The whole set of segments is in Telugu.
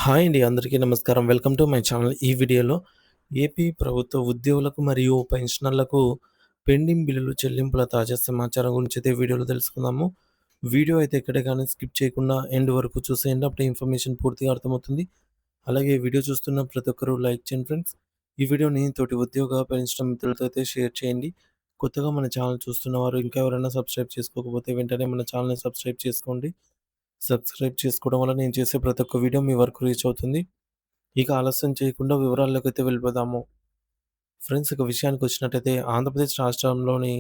హాయ్ అండి. అందరికీ నమస్కారం. Welcome to my channel. ఈ వీడియోలో ఏపీ ప్రభుత్వ ఉద్యోగులకు మరియు పెన్షనర్లకు పెండింగ్ బిల్లులు చెల్లింపుల తాజా సమాచారం గురించి అయితే వీడియోలో తెలుసుకుందాము. వీడియో అయితే ఎక్కడ గాని స్కిప్ చేయకుండా ఎండ్ వరకు చూసేయండి. అప్పుడే ఇన్ఫర్మేషన్ పూర్తిగా అర్థమవుతుంది. అలాగే వీడియో చూస్తున్న ప్రతి ఒక్కరు లైక్ చేయండి ఫ్రెండ్స్. ఈ వీడియోని తోటి ఉద్యోగ, పెన్షన్ మిత్రులతో అయితే షేర్ చేయండి. కొత్తగా మన ఛానల్ చూస్తున్నవారు ఇంకా ఎవరైనా సబ్స్క్రైబ్ చేసుకోకపోతే వెంటనే మన ఛానల్‌ని సబ్స్క్రైబ్ చేసుకోండి. సబ్స్క్రైబ్ చేసుకోవడం వల్ల నేను చేసే ప్రతి ఒక్క వీడియో మీ వరకు రీచ్ అవుతుంది. ఇక ఆలస్యం చేయకుండా వివరాల్లోకైతే వెళ్ళిపోదాము. ఫ్రెండ్స్ ఇక విషయానికొచ్చినట్టయితే ఆంధ్రప్రదేశ్ రాష్ట్రంలోని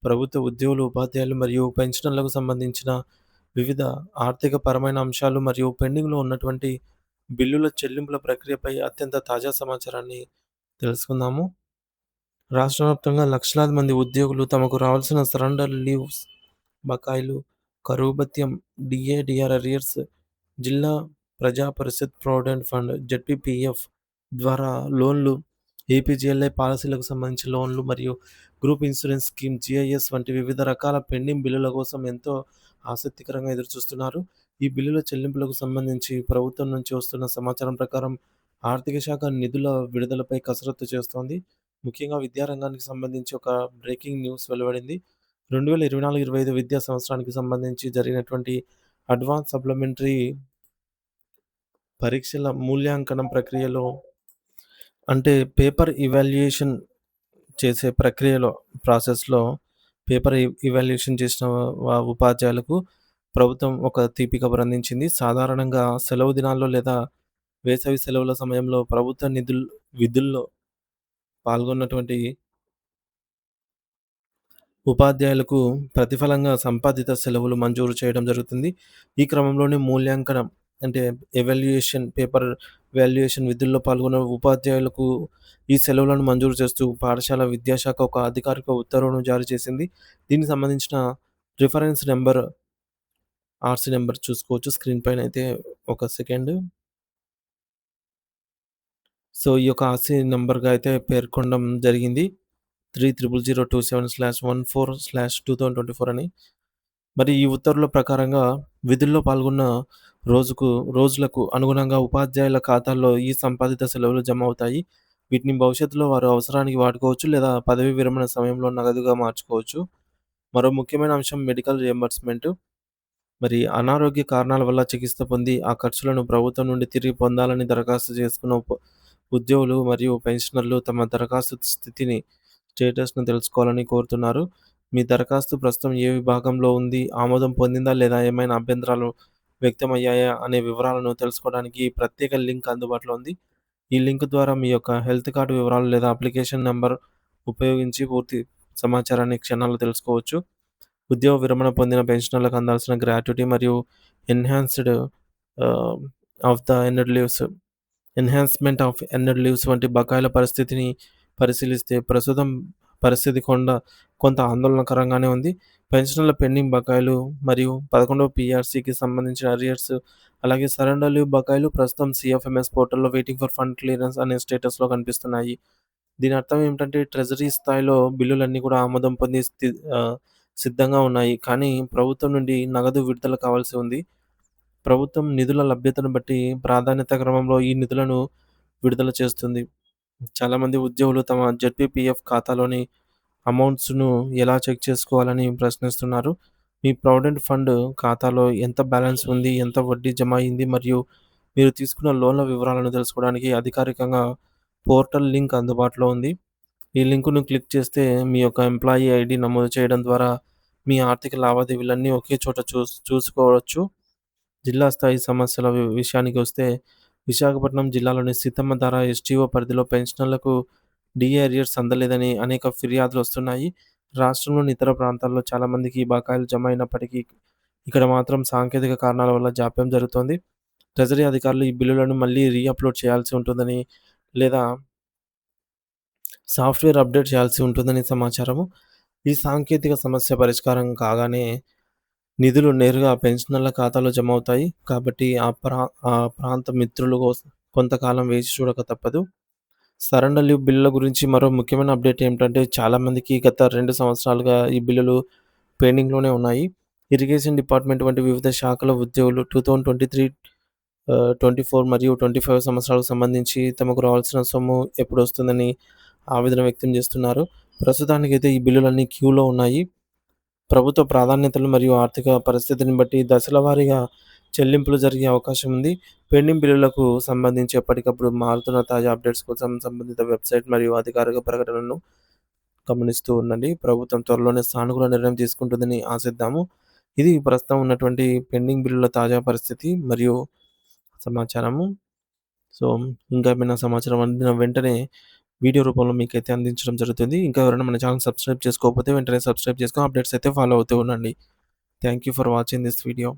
ప్రభుత్వ ఉద్యోగులు, ఉపాధ్యాయులు మరియు పెన్షనర్లకు సంబంధించిన వివిధ ఆర్థిక పరమైన అంశాలు మరియు పెండింగ్‌లో ఉన్నటువంటి బిల్లుల చెల్లింపుల ప్రక్రియపై అత్యంత తాజా సమాచారాన్ని తెలుసుకుందాము. రాష్ట్ర వ్యాప్తంగా లక్షలాది మంది ఉద్యోగులు తమకు రావాల్సిన సరెండర్ లీవ్స్ బకాయిలు, కరువు భత్యం, డీఏ, డీఆర్ అరియర్స్, జిల్లా ప్రజా పరిషత్ ప్రావిడెంట్ ఫండ్ జెడ్పీపీఎఫ్ ద్వారా లోన్లు, ఏపీజీఎల్ఐ పాలసీలకు సంబంధించిన లోన్లు మరియు గ్రూప్ ఇన్సూరెన్స్ స్కీమ్ జీఐఎస్ వంటి వివిధ రకాల పెండింగ్ బిల్లుల కోసం ఎంతో ఆసక్తికరంగా ఎదురుచూస్తున్నారు. ఈ బిల్లుల చెల్లింపులకు సంబంధించి ప్రభుత్వం నుంచి వస్తున్న సమాచారం ప్రకారం ఆర్థిక శాఖ నిధుల విడుదలపై కసరత్తు చేస్తోంది. ముఖ్యంగా విద్యారంగానికి సంబంధించి ఒక బ్రేకింగ్ న్యూస్ వెలువడింది. 2024, 25 విద్యా సంవత్సరానికి సంబంధించి జరిగినటువంటి అడ్వాన్స్ సప్లిమెంటరీ పరీక్షల మూల్యాంకనం ప్రక్రియలో అంటే పేపర్ ఇవాల్యుయేషన్ చేసే ప్రక్రియలో ప్రాసెస్‌లో పేపర్ ఇవాల్యుయేషన్ చేసిన ఉపాధ్యాయులకు ప్రభుత్వం ఒక తీపి కబురందించింది. సాధారణంగా సెలవు దినాల్లో లేదా వేసవి సెలవుల సమయంలో ప్రభుత్వ విధుల్లో పాల్గొన్నటువంటి ఉపాధ్యాయులకు ప్రతిఫలంగా సంపాదిత సెలవులు మంజూరు చేయడం జరుగుతుంది. ఈ క్రమంలోనే మూల్యాంకనం అంటే పేపర్ వాల్యుయేషన్ విధుల్లో పాల్గొన్న ఉపాధ్యాయులకు ఈ సెలవులను మంజూరు చేస్తూ పాఠశాల విద్యాశాఖ ఒక అధికారిక ఉత్తర్వును జారీ చేసింది. దీనికి సంబంధించిన రిఫరెన్స్ నంబర్, ఆర్‌సీ నంబర్ చూసుకోవచ్చు స్క్రీన్ పైన అయితే ఒక సెకండ్. సో, ఈ యొక్క ఆర్‌సీ నంబర్‌గా అయితే పేర్కొనడం జరిగింది. 30027/14/2024 అని. మరి ఈ ఉత్తర్వుల ప్రకారంగా విధుల్లో పాల్గొన్న రోజులకు అనుగుణంగా ఉపాధ్యాయుల ఖాతాల్లో ఈ సంపాదిత సెలవులు జమ అవుతాయి. వీటిని భవిష్యత్తులో వారు అవసరానికి వాడుకోవచ్చు లేదా పదవీ విరమణ సమయంలో నగదుగా మార్చుకోవచ్చు. మరో ముఖ్యమైన అంశం మెడికల్ రియంబర్స్‌మెంట్. మరి అనారోగ్య కారణాల వల్ల చికిత్స పొంది ఆ ఖర్చులను ప్రభుత్వం నుండి తిరిగి పొందాలని దరఖాస్తు చేసుకున్న ఉద్యోగులు మరియు పెన్షనర్లు తమ దరఖాస్తు స్టేటస్‌ను తెలుసుకోవాలని కోరుతున్నారు. మీ దరఖాస్తు ప్రస్తుతం ఏ విభాగంలో ఉంది? ఆమోదం పొందిందా? లేదా ఏమైనా అభ్యంతరాలు వ్యక్తమయ్యాయా? అనే వివరాలను తెలుసుకోవడానికి ఈ ప్రత్యేక లింక్ అందుబాటులో ఉంది. ఈ లింక్ ద్వారా మీ యొక్క హెల్త్ కార్డ్ వివరాలు లేదా అప్లికేషన్ నంబర్ ఉపయోగించి పూర్తి సమాచారాన్ని క్షణాల్లో తెలుసుకోవచ్చు. ఉద్యోగ విరమణ పొందిన పెన్షనర్లకు అందాల్సిన గ్రాట్యుటీ మరియు ఎన్హాన్స్‌డ్ ఆహ్, of the earned leaves enhancement of earned leaves వంటి బకాయిల పరిస్థితిని పరిశీలిస్తే ప్రస్తుతం పరిస్థితి కొంత ఆందోళనకరంగానే ఉంది. పెన్షనర్ల పెండింగ్ బకాయిలు మరియు 11వ పీఆర్‌సీకి సంబంధించిన అరియర్స్, అలాగే సరెండర్ లీవ్ బకాయిలు ప్రస్తుతం సీఎఫ్ఎంఎస్ పోర్టల్‌లో వెయిటింగ్ ఫర్ ఫండ్ క్లియరెన్స్ అనే స్టేటస్‌లో కనిపిస్తున్నాయి. దీని అర్థం ఏమిటంటే ట్రెజరీ స్థాయిలో బిల్లులన్నీ కూడా ఆమోదం పొంది సిద్ధంగా ఉన్నాయి. కానీ ప్రభుత్వం నుండి నగదు విడుదల కావాల్సి ఉంది. ప్రభుత్వం నిధుల లభ్యతను బట్టి ప్రాధాన్యత క్రమంలో ఈ నిధులను విడుదల చేస్తుంది. చాలామంది ఉద్యోగులు తమ జెడ్పీపీఎఫ్ ఖాతాలోని అమౌంట్స్‌ను ఎలా చెక్ చేసుకోవాలని ప్రశ్నిస్తున్నారు. మీ ప్రావిడెంట్ ఫండ్ ఖాతాలో ఎంత బ్యాలెన్స్ ఉంది? ఎంత వడ్డీ జమ అయింది? మరియు మీరు తీసుకున్న లోన్ల వివరాలను తెలుసుకోవడానికి అధికారికంగా పోర్టల్ లింక్ అందుబాటులో ఉంది. ఈ లింకును క్లిక్ చేస్తే మీ యొక్క ఎంప్లాయీ ఐడీ నమోదు చేయడం ద్వారా మీ ఆర్థిక లావాదేవీలన్నీ ఒకే చోట చూసుకోవచ్చు. జిల్లా స్థాయి సమస్యల విషయానికొస్తే విశాఖపట్నం జిల్లాలోని సీతమ్మధార ఎస్టీఓ పరిధిలో పెన్షనర్లకు డీఏ అరియర్స్ అందలేదని అనేక ఫిర్యాదులొస్తున్నాయి. రాష్ట్రంలోని ఇతర ప్రాంతాల్లో చాలామందికి ఈ బకాయిలు జమ అయినప్పటికీ ఇక్కడ మాత్రం సాంకేతిక కారణాల వల్ల జాప్యం జరుగుతోంది. ట్రెజరీ అధికారులు ఈ బిల్లులను మళ్ళీ అప్‌లోడ్ చేయాల్సి ఉంటుందని లేదా సాఫ్ట్‌వేర్ అప్‌డేట్ చేయాల్సి ఉంటుందని సమాచారము. ఈ సాంకేతిక సమస్య పరిష్కారం కాగానే నిధులు నేరుగా పెన్షనర్ల ఖాతాలో జమ అవుతాయి. కాబట్టి ఆ ప్రాంత మిత్రులు కొంతకాలం వేచి చూడక తప్పదు. సరెండర్ లీవ్ బిల్లుల గురించి మరో ముఖ్యమైన అప్డేట్ ఏమిటంటే చాలామందికి గత 2 సంవత్సరాలుగా ఈ బిల్లులు పెండింగ్‌లోనే ఉన్నాయి. ఇరిగేషన్ డిపార్ట్‌మెంట్ వంటి వివిధ శాఖల ఉద్యోగులు 24 మరియు 25 సంవత్సరాలకు సంబంధించి తమకు రావాల్సిన సొమ్ము ఎప్పుడొస్తుందని ఆవేదన వ్యక్తం చేస్తున్నారు. ప్రస్తుతానికైతే ఈ బిల్లులన్నీ క్యూలో ఉన్నాయి. ప్రభుత్వ ప్రాధాన్యతలు మరియు ఆర్థిక పరిస్థితిని బట్టి దశల వారీగా చెల్లింపులు జరిగే అవకాశం ఉంది. పెండింగ్ బిల్లులకు సంబంధించి ఎప్పటికప్పుడు మారుతున్న తాజా అప్డేట్స్ కోసం సంబంధిత వెబ్‌సైట్ మరియు అధికారిక ప్రకటనలను గమనిస్తూ ఉండండి. ప్రభుత్వం త్వరలోనే సానుకూల నిర్ణయం తీసుకుంటుందని ఆశిద్దాము. ఇది ప్రస్తుతం ఉన్నటువంటి పెండింగ్ బిల్లుల తాజా పరిస్థితి మరియు సమాచారము. సో, ఇంకా ఏమైనా సమాచారం అందిన వెంటనే వీడియో రూపంలో మీకైతే అందించడం జరుగుతుంది. ఇంకా ఎవరైనా మన ఛానెల్ సబ్స్క్రైబ్ చేసుకోకపోతే వెంటనే సబ్స్క్రైబ్ చేసుకొని అప్డేట్స్ అయితే ఫాలో అవుతూ ఉండండి. Thank you for watching this video.